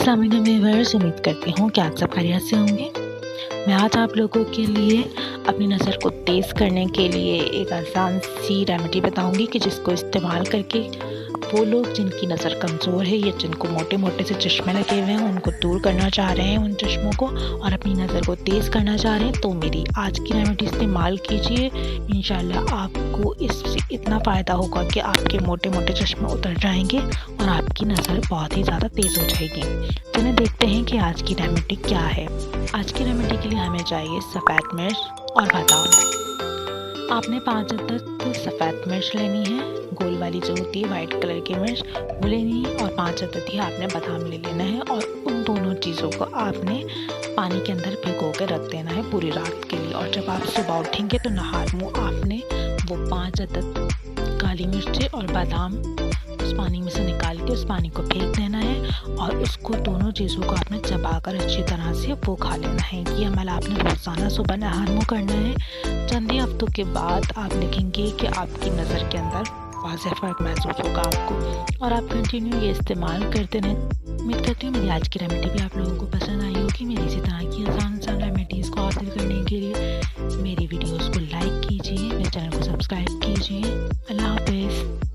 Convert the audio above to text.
अस्सलाम वालेकुम व्यूअर्स, उम्मीद करती हूँ कि आप सब खैरियत से होंगे। मैं आज आप लोगों के लिए अपनी नज़र को तेज़ करने के लिए एक आसान सी रेमेडी बताऊंगी कि जिसको इस्तेमाल करके वो लोग जिनकी नज़र कमज़ोर है या जिनको मोटे मोटे से चश्मे लगे हुए हैं उनको दूर करना चाह रहे हैं उन चश्मों को और अपनी नज़र को तेज़ करना चाह रहे हैं, तो मेरी आज की रेमेडी इस्तेमाल कीजिए। इंशाल्लाह आपको इससे इतना फ़ायदा होगा कि आपके मोटे मोटे चश्मे उतर जाएंगे और आपकी नज़र बहुत ही ज़्यादा तेज़ हो जाएगी। चलिए देखते हैं कि आज की रेमेडी क्या है। आज की रेमेडी के लिए हमें चाहिए सफ़ेद मिर्च और बादाम। आपने 5 अदद सफ़ेद मिर्च लेनी है, गोल वाली जो होती है वाइट कलर की मिर्च वो लेनी है, और 5 अदद ही आपने बादाम ले लेना है। और उन दोनों चीज़ों को आपने पानी के अंदर भिगो के रख देना है पूरी रात के लिए। और जब आप सुबह उठेंगे तो नहा मुँह आपने वो 5 अदद काली मिर्चें और बादाम उस पानी में से निकाल के उस पानी को फेंक देना है और उसको दोनों चीज़ों को आपने चबाकर अच्छी तरह से वो खा लेना है। ये अमल आपने रोज़ाना सुबह नहा मुँह करना है। चंद ही हफ्तों के बाद आप देखेंगे कि आपकी नज़र के अंदर वाज़ेह फ़र्क महसूस होगा आपको, और आप कंटिन्यू ये इस्तेमाल करते रहें। उम्मीद करती हूँ मेरी आज की रेमेडी भी आप लोगों को पसंद आई होगी। मेरी इसी तरह की आसान रेमेडीज़ को हासिल करने के लिए मेरी वीडियोज़ को लाइक कीजिए, मेरे चैनल को सब्सक्राइब कीजिए। अल्लाह हाफ़िज़।